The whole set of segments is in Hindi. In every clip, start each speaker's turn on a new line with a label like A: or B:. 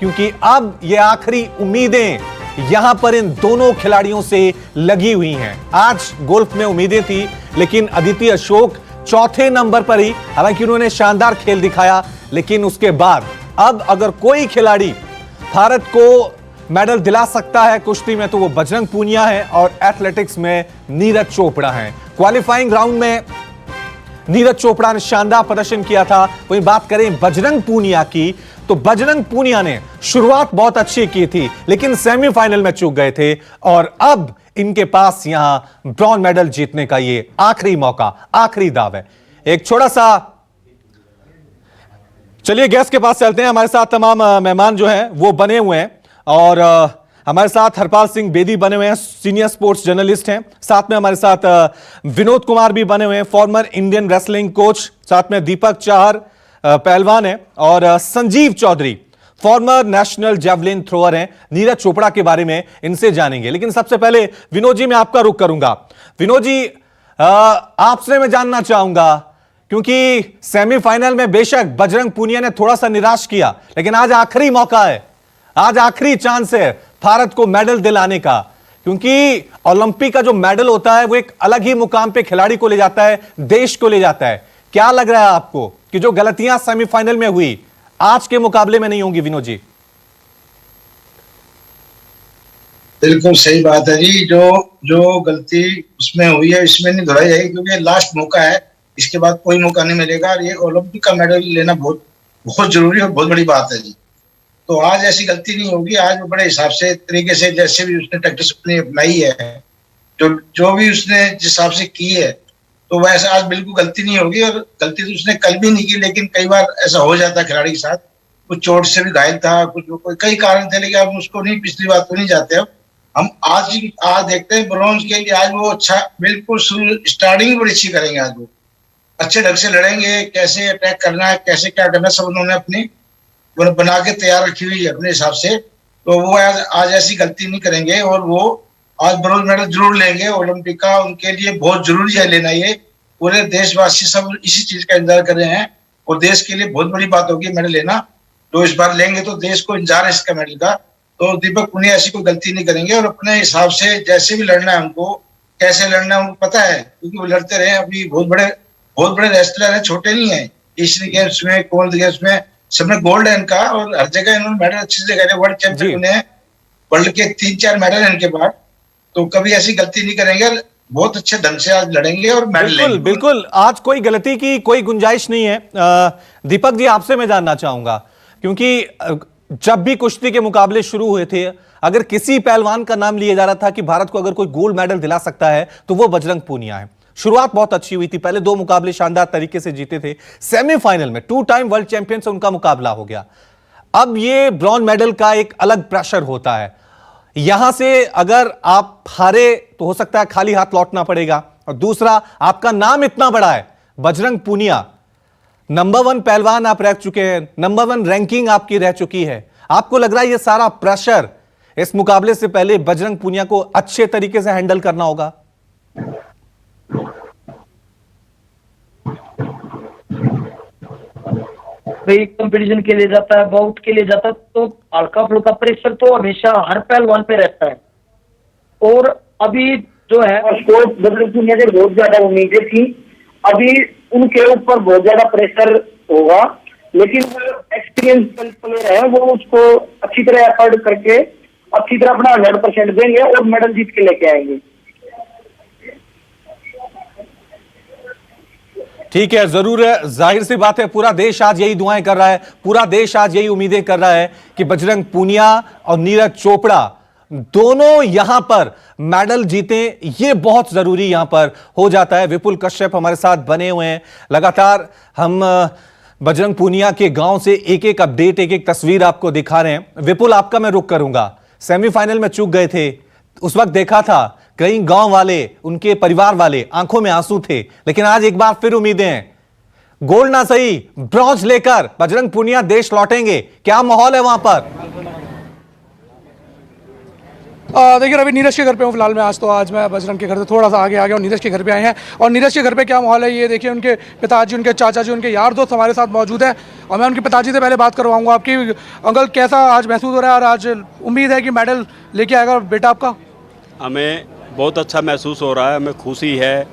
A: क्योंकि अब ये आखिरी उम्मीदें यहां पर इन दोनों खिलाड़ियों से लगी हुई हैं। आज गोल्फ में उम्मीदें थी, लेकिन अदिति अशोक चौथे नंबर पर ही, हालांकि उन्होंने शानदार खेल दिखाया, लेकिन उसके बाद अब अगर कोई खिलाड़ी भारत को मेडल दिला सकता है कुश्ती में तो वो बजरंग पूनिया है और एथलेटिक्स में नीरज चोपड़ा है। क्वालिफाइंग राउंड में नीरज चोपड़ा ने शानदार प्रदर्शन किया था। वहीं बात करें बजरंग पूनिया की, तो बजरंग पूनिया ने शुरुआत बहुत अच्छी की थी, लेकिन सेमीफाइनल में चूक गए थे और अब इनके पास यहां ब्रॉन्ज मेडल जीतने का ये आखिरी मौका, आखिरी दाव है। एक छोटा सा चलिए गेस्ट के पास चलते हैं। हमारे साथ तमाम मेहमान जो हैं वो बने हुए हैं और हमारे साथ हरपाल सिंह बेदी बने हुए हैं, सीनियर स्पोर्ट्स जर्नलिस्ट हैं। साथ में हमारे साथ विनोद कुमार भी बने हुए हैं, फॉर्मर इंडियन रेसलिंग कोच। साथ में दीपक चाहर पहलवान है और Sanjeev Chaudhary former national javelin thrower हैं। नीरज चोपड़ा के बारे में इनसे जानेंगे, लेकिन सबसे पहले विनोद जी मैं आपका रुख करूंगा। विनोद जी आपसे मैं जानना चाहूंगा, क्योंकि सेमीफाइनल में बेशक बजरंग पूनिया ने थोड़ा सा निराश किया, लेकिन आज आखिरी मौका है, आज आखिरी चांस है भारत को मेडल दिलाने का, क्योंकि ओलंपिक का जो मेडल होता है वो एक अलग ही मुकाम पे खिलाड़ी को ले जाता है, देश को ले जाता है। क्या लग रहा है आपको कि जो गलतियां सेमीफाइनल में हुई आज के मुकाबले में नहीं होंगी? विनोद जी
B: बिल्कुल सही बात है जी। जो गलती उसमें हुई है इसमें नहीं दोहराई जाएगी, क्योंकि लास्ट मौका है, इसके बाद कोई मौका नहीं मिलेगा और ये ओलंपिक का मेडल लेना बहुत बहुत जरूरी और बहुत बड़ी बात है जी। तो आज ऐसी गलती नहीं होगी। आज वो बड़े हिसाब से तरीके से जैसे भी उसने टैक्टिस अपनी अपनाई है, जो भी उसने जिस हिसाब से की है, तो वैसे आज बिल्कुल गलती नहीं होगी। और गलती तो उसने कल भी नहीं की, लेकिन कई बार ऐसा हो जाता है खिलाड़ी के साथ। कुछ चोट से भी घायल था, कुछ कई कारण थे, लेकिन हम उसको नहीं, पिछली बात को नहीं जाते। अब हम आज देखते हैं ब्रॉन्ज के लिए। आज वो अच्छा बिल्कुल स्टार्टिंग बड़ी अच्छी करेंगे। आज वो अच्छे ढंग से लड़ेंगे, कैसे अटैक करना है, कैसे क्या करना है, सब उन्होंने अपनी बना के तैयार रखी हुई है अपने हिसाब से। तो वो आज ऐसी गलती नहीं करेंगे और वो आज ब्रॉन्ज मेडल जरूर लेंगे ओलंपिक का। उनके लिए बहुत जरूरी है लेना। ये पूरे देशवासी सब इसी चीज का इंतजार कर रहे हैं और देश के लिए बहुत बड़ी बात होगी मेडल लेना। तो इस बार लेंगे तो देश को इंतजार है इसका मेडल का। तो दीपक पुनिया ऐसी कोई गलती नहीं करेंगे और अपने हिसाब से जैसे भी लड़ना है उनको, कैसे लड़ना है उनको पता है, क्योंकि वो लड़ते रहे। अभी बहुत बड़े रेसलर है, छोटे नहीं है। एशियन गेम्स में, कॉमनवेल्थ गेम्स में सबने गोल्ड है इनका और हर जगह इन्होंने मेडल अच्छे से करे। वर्ल्ड चैंपियन बने, वर्ल्ड के 3-4 मेडल है इनके पास। तो कभी ऐसी गलती नहीं करेंगे, बहुत अच्छे ढंग से आज लड़ेंगे और मेडल लेंगे।
A: बिल्कुल आज कोई गलती की कोई गुंजाइश नहीं है। दीपक जी आपसे मैं जानना चाहूंगा, क्योंकि जब भी कुश्ती के मुकाबले शुरू हुए थे, अगर किसी पहलवान का नाम लिया जा रहा था कि भारत को अगर कोई गोल्ड मेडल दिला सकता है तो वो बजरंग पूनिया है। शुरुआत बहुत अच्छी हुई थी, पहले 2 मुकाबले शानदार तरीके से जीते थे। सेमीफाइनल में 2 टाइम वर्ल्ड चैंपियन से उनका मुकाबला हो गया। अब ये ब्रॉन्ज मेडल का एक अलग प्रेशर होता है। यहां से अगर आप हारे तो हो सकता है खाली हाथ लौटना पड़ेगा, और दूसरा आपका नाम इतना बड़ा है, बजरंग पूनिया नंबर 1 पहलवान आप रह चुके हैं, नंबर 1 रैंकिंग आपकी रह चुकी है। आपको लग रहा है ये सारा प्रेशर इस मुकाबले से पहले बजरंग पूनिया को अच्छे तरीके से हैंडल करना होगा?
C: भाई कंपटीशन के लिए जाता है, बाउट के लिए जाता है, तो हल्का फुल्का प्रेशर तो हमेशा हर पहलवान पे रहता है। और अभी जो है बजरंग पूनिया से बहुत ज्यादा उम्मीदें थी, अभी उनके ऊपर बहुत ज्यादा प्रेशर होगा, लेकिन वो एक्सपीरियंस प्लेयर है, वो उसको अच्छी तरह एफर्ट करके अच्छी तरह अपना 100% देंगे और मेडल जीत के लेके आएंगे।
A: ठीक है, जरूर है, जाहिर सी बात है, पूरा देश आज यही दुआएं कर रहा है, पूरा देश आज यही उम्मीदें कर रहा है कि बजरंग पूनिया और नीरज चोपड़ा दोनों यहां पर मेडल जीते। ये बहुत जरूरी यहां पर हो जाता है। विपुल कश्यप हमारे साथ बने हुए हैं, लगातार हम बजरंग पूनिया के गांव से एक एक अपडेट, एक एक तस्वीर आपको दिखा रहे हैं। विपुल आपका मैं रुख करूंगा, सेमीफाइनल में चूक गए थे, उस वक्त देखा था कई गांव वाले, उनके परिवार वाले आंखों में आंसू थे, लेकिन आज एक बार फिर उम्मीदें हैं, गोल्ड ना सही ब्रॉन्ज लेकर बजरंग पूनिया देश लौटेंगे। क्या माहौल है वहां पर?
D: देखिए रवि, नीरज के घर पे हूँ फिलहाल मैं। आज मैं बजरंग के घर से थोड़ा सा आगे आ गया और नीरज के घर पे आए हैं। और नीरज के घर पे क्या माहौल है ये देखिए, उनके पिताजी, उनके चाचा जी, उनके यार दोस्त हमारे साथ मौजूद है और मैं उनके पिताजी से पहले बात करवाऊंगा। आपकी अंकल कैसा आज महसूस हो रहा है और आज उम्मीद है कि मेडल लेके आएगा बेटा आपका?
E: हमें बहुत अच्छा महसूस हो रहा है, हमें खुशी है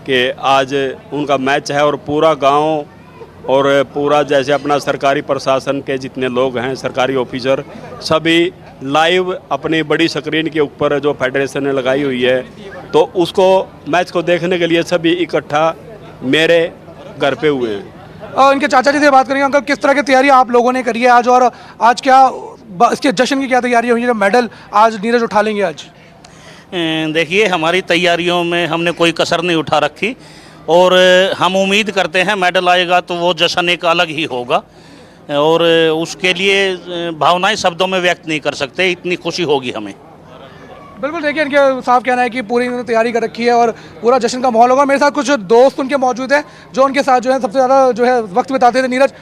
E: कि आज उनका मैच है और पूरा गांव और पूरा जैसे अपना सरकारी प्रशासन के जितने लोग हैं, सरकारी ऑफिसर, सभी लाइव अपनी बड़ी स्क्रीन के ऊपर जो फेडरेशन ने लगाई हुई है, तो उसको मैच को देखने के लिए सभी इकट्ठा मेरे घर पे हुए हैं।
D: इनके चाचा जी से बात करेंगे। अंकल, किस तरह की तैयारी आप लोगों ने करी है आज और आज क्या इसके जश्न की क्या तैयारी हुई है जब मेडल आज नीरज उठा लेंगे आज?
F: देखिए, हमारी तैयारियों में हमने कोई कसर नहीं उठा रखी और हम उम्मीद करते हैं मेडल आएगा तो वो जश्न एक अलग ही होगा और उसके लिए भावनाएं शब्दों में व्यक्त नहीं कर सकते, इतनी खुशी होगी हमें।
D: बिल्कुल, देखिए इनके साफ कहना है कि पूरी इन्होंने तैयारी कर रखी है और पूरा जश्न का माहौल होगा। मेरे साथ कुछ दोस्त उनके मौजूद हैं जो उनके साथ जो है सबसे ज़्यादा जो है वक्त बिताते थे। नीरज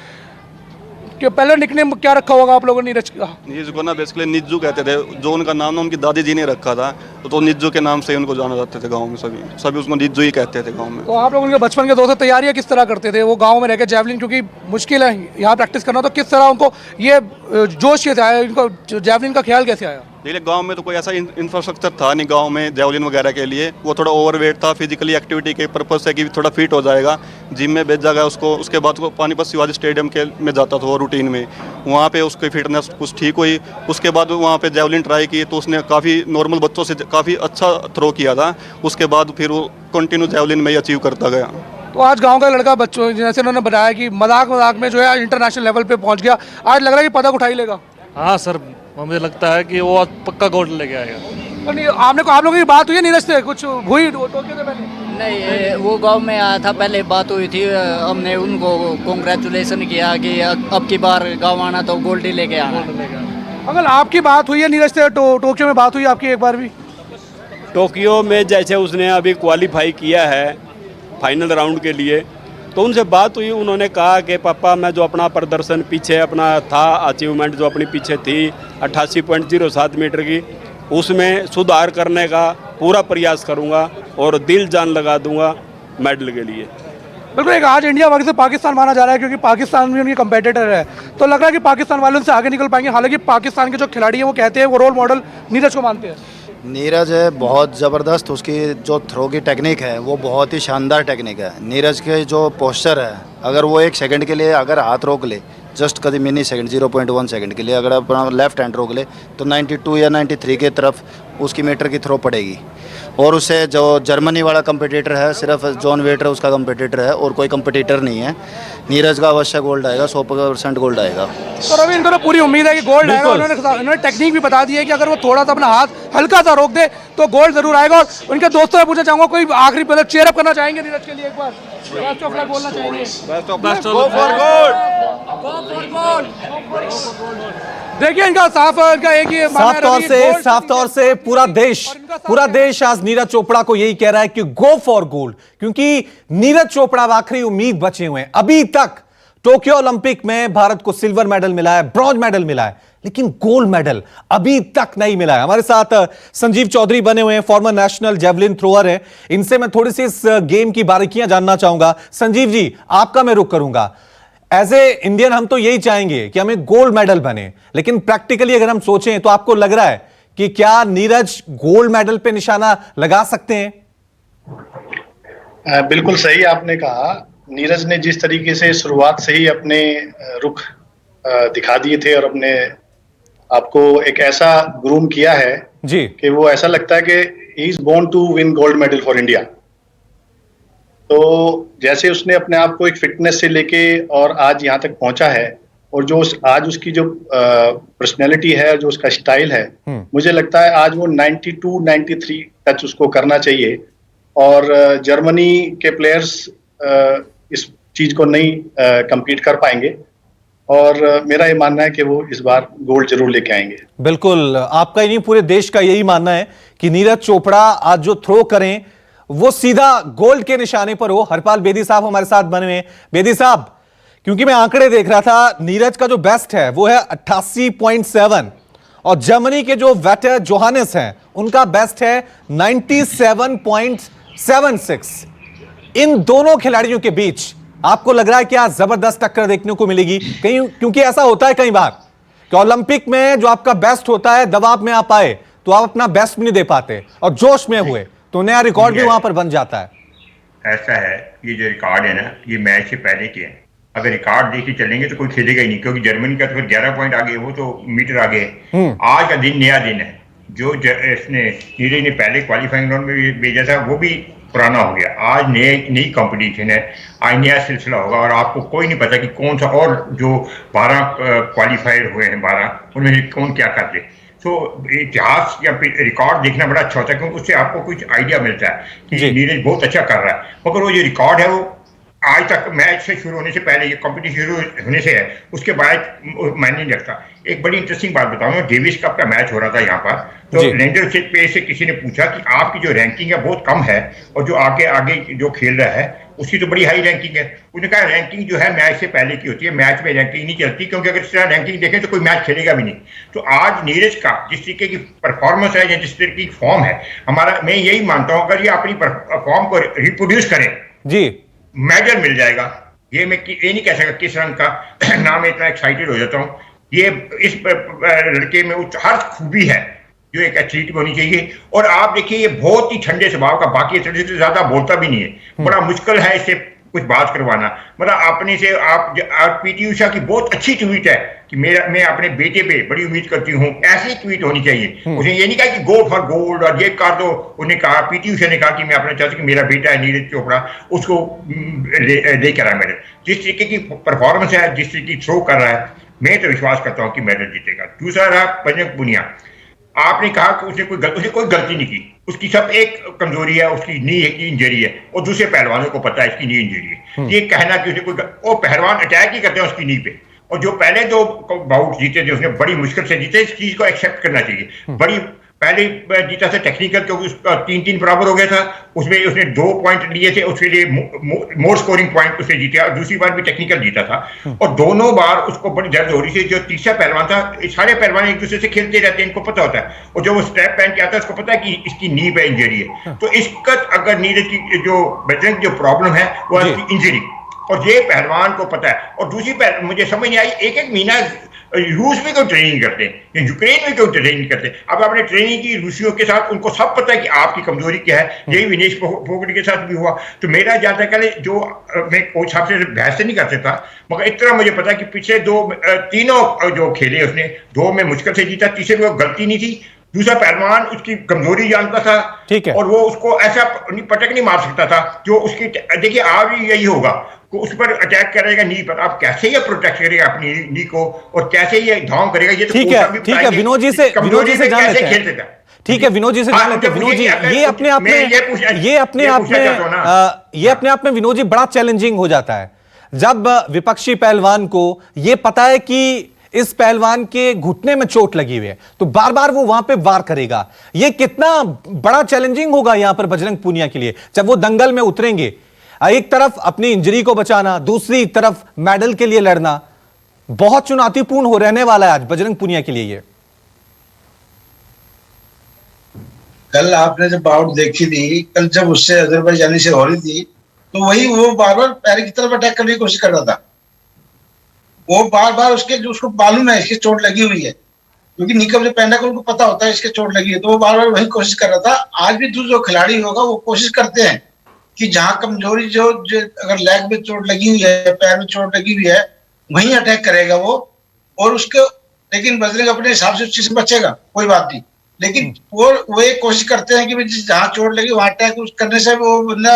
D: के पहले निकनेम क्या रखा होगा आप लोगों ने नीरज का?
G: नीरज को ना बेसिकली निज्जू कहते थे, जो उनका नाम ना उनकी दादी जी ने रखा था, तो निज्जू के नाम से उनको जाना जाते थे गांव में। सभी उसको निज्जू ही कहते थे गांव में।
D: तो आप लोग उनके बचपन के दोस्त तैयारियां किस तरह करते थे? वो गांव में रहकर जैवलिन, क्योंकि मुश्किल है यहाँ प्रैक्टिस करना, तो किस तरह उनको ये जोश कैसे आया, इनको जैवलिन का ख्याल कैसे आया?
G: देखिए, गांव में तो कोई ऐसा इंफ्रास्ट्रक्चर था नहीं गांव में जैवलिन वगैरह के लिए। वो थोड़ा ओवरवेट था, फिजिकली एक्टिविटी के पर्पज से कि थोड़ा फिट हो जाएगा, जिम में भेजा गया उसको। उसके बाद वो पानीपत शिवाजी स्टेडियम के में जाता था वो रूटीन में, वहाँ पे उसकी फिटनेस कुछ ठीक हुई। उसके बाद वहाँ पे जैवलिन ट्राई की तो उसने काफ़ी नॉर्मल बच्चों से काफ़ी अच्छा थ्रो किया था। उसके बाद फिर वो कंटिन्यू जैवलिन में ही अचीव करता गया।
D: तो आज गांव का लड़का, बच्चों जैसे उन्होंने बताया कि मजाक में जो है इंटरनेशनल लेवल पे पहुंच गया, आज लग रहा है कि पदक उठा ही लेगा।
H: हाँ सर, मुझे लगता है कि वो पक्का गोल्ड लेके आएगा।
D: तो नहीं, आप लोगों की बात हुई है नीरज से कुछ हुई टोक्यो से पहले?
I: नहीं, वो गांव में आया था, पहले बात हुई थी, हमने उनको कॉन्ग्रेचुलेसन किया कि अब की बार गांव आना तो गोल्ड ही लेके आना।
D: अंकल, आपकी बात हुई है नीरज से? टोक्यो में बात हुई आपकी एक बार भी?
E: टोक्यो में जैसे उसने अभी क्वालिफाई किया है फाइनल राउंड के लिए, तो उनसे बात हुई। उन्होंने कहा कि पापा, मैं जो अपना प्रदर्शन पीछे अपना था, अचीवमेंट जो अपनी पीछे थी 88.07 मीटर की, उसमें सुधार करने का पूरा प्रयास करूंगा और दिल जान लगा दूंगा मेडल के लिए।
D: बिल्कुल, एक आज इंडिया वर्सेस पाकिस्तान माना जा रहा है क्योंकि पाकिस्तान भी उनकी कंपेटिटर है, तो लग रहा है कि पाकिस्तान वाले उनसे आगे निकल पाएंगे। हालांकि पाकिस्तान के जो खिलाड़ी हैं वो कहते हैं वो रोल मॉडल नीरज को मानते हैं।
J: नीरज है बहुत ज़बरदस्त, उसकी जो थ्रो की टेक्निक है वो बहुत ही शानदार टेक्निक है। नीरज के जो पोस्चर है, अगर वो एक सेकंड के लिए अगर हाथ रोक ले, जस्ट कभी मिनी सेकंड 0.1 सेकंड के लिए अगर अपना लेफ्ट हैंड रोक ले, तो 92 या 93 के तरफ उसकी मीटर की थ्रो पड़ेगी। और उससे जो जर्मनी वाला कंपटीटर है, सिर्फ जॉन वेटर उसका कंपटीटर है और कोई कंपटीटर नहीं है। नीरज का अवश्य गोल्ड आएगा, 100% गोल्ड आएगा।
D: तो रवि, इनको तो पूरी उम्मीद है कि गोल्ड आएगा। उन्होंने टेक्निक भी बता दी है कि अगर वो थोड़ा सा अपना हाथ हल्का सा रोक दे तो गोल्ड जरूर आएगा। और उनके दोस्तों से पूछना चाहूंगा, कोई आखिरी पहले चेयर अप करना चाहेंगे नीरज के लिए? एक बार बेस्ट ऑफ लक बोलना चाहेंगे? देखिए, इनका साफ एक ही
A: साफ तौर से पूरा देश आज नीरज चोपड़ा को यही कह रहा है कि गो फॉर गोल्ड, क्योंकि नीरज चोपड़ा आखिरी उम्मीद बचे हुए हैं। अभी तक टोक्यो ओलंपिक में भारत को सिल्वर मेडल मिला है, ब्रॉन्ज मेडल मिला है, लेकिन गोल्ड मेडल अभी तक नहीं मिला है। हमारे साथ संजीव चौधरी बने हुए हैं, फॉर्मर नेशनल जेवलिन थ्रोअर हैं। इनसे मैं थोड़ी सी इस गेम की बारीकियां जानना चाहूंगा। संजीव जी, आपका मैं रुख करूंगा। एज ए इंडियन हम तो यही चाहेंगे कि हमें गोल्ड मेडल बने, लेकिन प्रैक्टिकली अगर हम सोचें तो आपको लग रहा है कि क्या नीरज गोल्ड मेडल पे निशाना लगा सकते हैं?
K: बिल्कुल सही आपने कहा। नीरज ने जिस तरीके से शुरुआत से ही अपने रुख दिखा दिए थे और अपने आपको एक ऐसा ग्रूम किया है
A: जी
K: कि वो ऐसा लगता है कि he is born to win gold medal for India. तो जैसे उसने अपने आप को एक फिटनेस से लेके और आज यहाँ तक पहुंचा है, और जो आज उसकी जो पर्सनैलिटी है, जो उसका स्टाइल है, मुझे लगता है आज वो 92-93 टच उसको करना चाहिए। और जर्मनी के प्लेयर्स इस चीज को नहीं compete कर पाएंगे, और मेरा ये मानना है कि वो इस बार गोल्ड जरूर लेके आएंगे।
A: बिल्कुल, आपका ही नहीं पूरे देश का यही मानना है कि नीरज चोपड़ा आज जो थ्रो करें वो सीधा गोल्ड के निशाने पर हो। हरपाल बेदी साहब हमारे साथ बने हुए हैं। बेदी साहब, क्योंकि मैं आंकड़े देख रहा था, नीरज का जो बेस्ट है वो है 88.7 और जर्मनी के जो वेटर जोहानिस हैं उनका बेस्ट है 97.76। इन दोनों खिलाड़ियों के बीच आपको लग रहा है क्या जबरदस्त टक्कर देखने को मिलेगी कहीं, क्योंकि ऐसा होता है कई बार कि ओलंपिक में जो आपका बेस्ट होता है दबाव में आप आए तो आप अपना बेस्ट भी नहीं दे पाते और जोश में हुए तो नया रिकॉर्ड भी वहां पर बन जाता है।
L: ऐसा है, ये जो रिकॉर्ड है ना, ये मैच से पहले के हैं। अगर रिकॉर्ड देख के चलेंगे तो कोई खेलेगा ही नहीं, क्योंकि जर्मनी का तो 11 पॉइंट आगे, वो तो मीटर आगे है। आज का दिन नया दिन है। जो इसने नीरज ने पहले क्वालिफाइंग राउंड में भेजा था वो भी पुराना हो गया। आज नई कंपटीशन है, आज नया सिलसिला होगा और आपको कोई नहीं पता कि कौन सा, और जो 12 क्वालिफाइड हुए हैं 12 उनमें कौन क्या कर दे। तो इतिहास या रिकॉर्ड देखना बड़ा अच्छा होता है, क्योंकि उससे आपको कुछ आइडिया मिलता है कि नीरज बहुत अच्छा कर रहा है। मगर वो जो रिकॉर्ड है वो आज तक मैच से शुरू होने से पहले, ये कंपटीशन शुरू होने से है, उसके बाद मायने नहीं रखता। एक बड़ी इंटरेस्टिंग बात बताऊंगा, डेविस कप का मैच हो रहा था यहाँ पर, तो रेंजर पे से किसी ने पूछा कि आपकी जो रैंकिंग है बहुत कम है और जो आगे जो खेल रहा है उसकी तो बड़ी हाई रैंकिंग है। उसने कहा रैंकिंग जो है मैच से पहले की होती है, मैच में रैंकिंग नहीं चलती, क्योंकि अगर इस तरह रैंकिंग देखें तो कोई मैच खेलेगा भी नहीं। तो आज नीरज का जिस तरीके की परफॉर्मेंस है या जिस तरीके की फॉर्म है हमारा, मैं यही मानता हूँ अगर ये अपनी फॉर्म को रिप्रोड्यूस करें जी मेडल मिल जाएगा। ये मैं ये नहीं कह सकता किस रंग का नाम, इतना एक्साइटेड हो जाता हूँ। ये इस लड़के में हर खूबी है जो एक एथलीट में होनी चाहिए। और आप देखिए ये बहुत ही ठंडे स्वभाव का, बाकी एथलीट से ज्यादा बोलता भी नहीं है। बड़ा मुश्किल है इससे कुछ बात करवाना। मतलब अपने से आप पीटी उषा की बहुत अच्छी ट्वीट है कि मैं अपने बेटे पे बड़ी उम्मीद करती हूँ, ऐसी ट्वीट होनी चाहिए। उसने ये नहीं कहा कि गो फॉर गोल्ड और ये कर दो। उन्हें कहा, पीटी उषा ने कहा कि मैं अपना चाहती हूँ कि मेरा बेटा है नीरज चोपड़ा, उसको लेकर आए मेडल। जिस तरीके की परफॉर्मेंस है, जिस तरीके की थ्रो कर रहा है, मैं तो विश्वास करता हूँ कि मेडल जीतेगा। दूसरा रहा बजरंग पुनिया। आपने कहा कि उसने कोई गलती नहीं की, उसकी सब एक कमजोरी है, उसकी नी की इंजरी है और दूसरे पहलवानों को पता है इसकी नी इंजरी है। ये कहना कि उसने वो पहलवान अटैक ही करते हैं उसकी नी पे। और जो पहले 2 बाउट जीते थे उसने बड़ी मुश्किल से जीते, इस चीज को एक्सेप्ट करना चाहिए। बड़ी पहले जीता था टेक्निकल, क्योंकि उसका 3-3 बराबर हो गया था, उसमें उसने 2 पॉइंट लिए थे, उसके लिए मोर स्कोरिंग पॉइंट उसने जीता। और दूसरी बार भी टेक्निकल जीता था और दोनों बार उसको बड़ी दर्द हो रही थी। जो तीसरा पहलवान था, सारे पहलवान एक दूसरे से खेलते रहते हैं, इनको पता होता है। और जो वो स्टेप पहन के आता है उसको पता है कि इसकी नी पे इंजरी है। तो इसका अगर नीरज की जो बजरंग जो प्रॉब्लम है वो इसकी इंजरी, और ये पहलवान को पता है। और दूसरी मुझे समझ नहीं आई, एक महीना रूस में क्यों ट्रेनिंग करते हैं, यूक्रेन में क्यों ट्रेनिंग करते हैं। अब आपने ट्रेनिंग की रूसियों के साथ, उनको सब पता है कि आपकी कमजोरी क्या है। यही विनेश फोगट के साथ भी हुआ। तो मेरा ज्यादा कल जो मैं कोच साहब से बहस से नहीं कर सकता, मगर इतना मुझे पता है कि पिछले 3 जो खेले उसने 2 में मुश्किल से जीता, तीसरे में गलती नहीं थी। दूसरा पहलवान उसकी कमजोरी जानता था, ठीक है, और वो उसको ऐसा पटक नहीं मार सकता था जो उसकी। देखिए आज यही होगा, उस पर अटैक करेगा नी पर, आप कैसे ये प्रोटेक्ट करेगा अपनी नी को और कैसे ये धाव करेगा, ये तो
A: ठीक है विनोद जी से जान लेते हैं। ठीक है विनोद जी से जान लेते हैं। विनोद जी ये अपने आप में विनोद जी बड़ा चैलेंजिंग हो जाता है जब विपक्षी पहलवान को ये पता है कि इस पहलवान के घुटने में चोट लगी हुई है, तो बार बार वो वहां पे वार करेगा। ये कितना बड़ा चैलेंजिंग होगा यहां पर बजरंग पूनिया के लिए जब वो दंगल में उतरेंगे। एक तरफ अपनी इंजरी को बचाना, दूसरी तरफ मेडल के लिए लड़ना, बहुत चुनौतीपूर्ण हो रहने वाला है आज बजरंग पूनिया के लिए। ये
B: कल आपने जब बाउट देखी थी, कल जब उससे अजरबैजानी से हो रही थी, तो वही वो बार बार पैर की तरफ अटैक करने की कोशिश कर रहा था। वो बार बार उसको मालूम है इसकी चोट लगी हुई है, क्योंकि निकब जो पहना को उनको पता होता है इसके चोट लगी है, तो वो बार बार वही कोशिश कर रहा था। आज भी जो खिलाड़ी होगा वो कोशिश करते हैं कि जहां कमजोरी जो अगर लेग में चोट लगी हुई है, पैर में चोट लगी हुई है, वहीं अटैक करेगा वो। और उसको लेकिन बजरंग अपने हिसाब से उस चीज से बचेगा, कोई बात नहीं, लेकिन वो एक कोशिश करते हैं कि जहां चोट लगी वहां अटैक करने से वो बंदा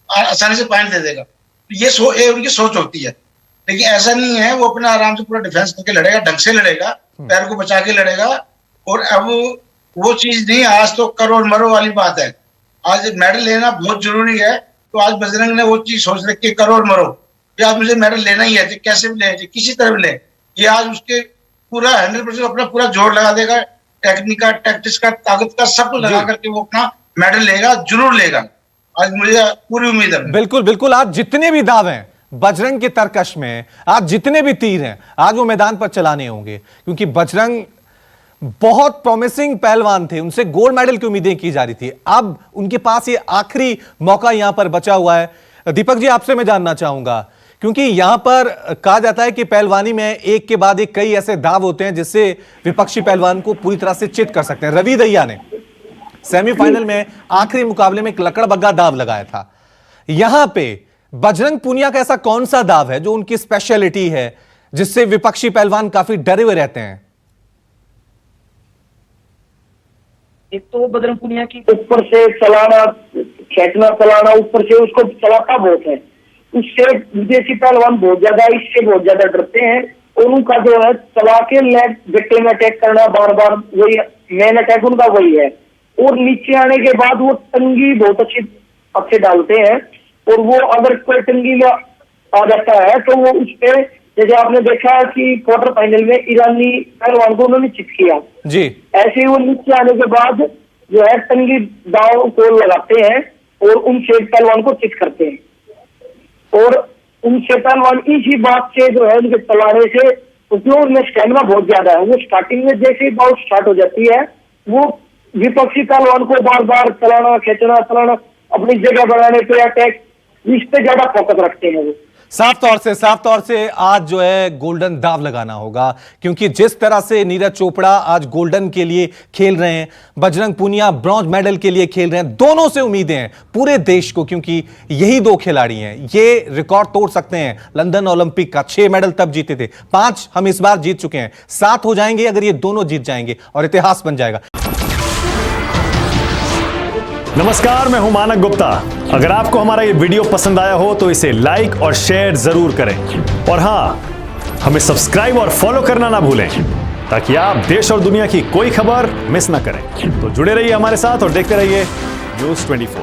B: आसानी से पॉइंट दे देगा। ये उनकी सोच होती है, लेकिन ऐसा नहीं है। वो अपना आराम से पूरा डिफेंस करके लड़ेगा, ढंग से लड़ेगा, पैर को बचा के लड़ेगा। और अब वो चीज नहीं, आज तो करो और मरो वाली बात है। आज मेडल लेना बहुत जरूरी है, तो आज बजरंग ने वो चीज सोच रखी, करो और मरो, कि आज मुझे मेडल लेना ही है, कैसे भी ले, किसी तरह भी ले। ये आज उसके पूरा 100% अपना पूरा जोर लगा देगा, टेक्निक का, टैक्टिक्स का, ताकत का, सब कुछ लगा करके वो अपना मेडल लेगा, जरूर लेगा। आज मुझे पूरी उम्मीद है।
A: बिल्कुल बिल्कुल, आज जितने भी दाव हैं बजरंग के तरकश में, आज जितने भी तीर हैं, आज वो मैदान पर चलाने होंगे, क्योंकि बजरंग बहुत प्रॉमिसिंग पहलवान थे, उनसे गोल्ड मेडल की उम्मीदें की जा रही थी। अब उनके पास ये आखिरी मौका यहां पर बचा हुआ है। दीपक जी, आपसे मैं जानना चाहूंगा, क्योंकि यहां पर कहा जाता है कि पहलवानी में एक के बाद एक कई ऐसे दाव होते हैं जिससे विपक्षी पहलवान को पूरी तरह से चित कर सकते हैं। रवि दहिया ने सेमीफाइनल में आखिरी मुकाबले में एक लकड़बग्गा दाव लगाया था। यहां पे बजरंग पूनिया का ऐसा कौन सा दाव है जो उनकी स्पेशलिटी है जिससे विपक्षी पहलवान काफी डरे हुए रहते हैं?
C: एक तो बजरंग पूनिया की ऊपर से चलाना, खींचना, चलाना, ऊपर से उसको चलाता बहुत है। उससे विदेशी पहलवान बहुत ज्यादा, इससे बहुत ज्यादा डरते हैं। और उनका जो है चला के लेग गट्टे में अटैक करना, बार बार वही मेन अटैक उनका वही है। और नीचे आने के बाद वो टंगी बहुत अच्छे डालते हैं। और वो अगर कोई टंगी में आ जाता है तो वो उस पे, जैसे आपने देखा कि क्वार्टर फाइनल में ईरानी पहलवान को उन्होंने चित किया
A: जी,
C: ऐसे ही वो नीचे आने के बाद जो है टंगी दाव को लगाते हैं और उनसे पहलवान को चित करते हैं। और उनसे पहलवान इसी बात से जो है उनके चलाने से, क्योंकि उनमें स्टैमिना बहुत ज्यादा है, वो स्टार्टिंग में जैसे ही बाउट स्टार्ट हो जाती है वो विपक्षी पहलवान को बार बार चलाना, खींचना, चलाना, अपनी जगह बनाने पे अटैक, इस पे ज्यादा फोकस रखते हैं वो।
A: साफ तौर से आज जो है गोल्डन दाव लगाना होगा, क्योंकि जिस तरह से नीरज चोपड़ा आज गोल्डन के लिए खेल रहे हैं, बजरंग पूनिया ब्रॉन्ज मेडल के लिए खेल रहे हैं, दोनों से उम्मीदें हैं पूरे देश को, क्योंकि यही दो खिलाड़ी हैं, ये रिकॉर्ड तोड़ सकते हैं। लंदन ओलंपिक का 6 मेडल तब जीते थे, 5 हम इस बार जीत चुके हैं, 7 हो जाएंगे अगर ये दोनों जीत जाएंगे और इतिहास बन जाएगा।
M: नमस्कार, मैं हूं मानक गुप्ता। अगर आपको हमारा ये वीडियो पसंद आया हो तो इसे लाइक और शेयर जरूर करें, और हां, हमें सब्सक्राइब और फॉलो करना ना भूलें ताकि आप देश और दुनिया की कोई खबर मिस ना करें। तो जुड़े रहिए हमारे साथ और देखते रहिए न्यूज़ 24।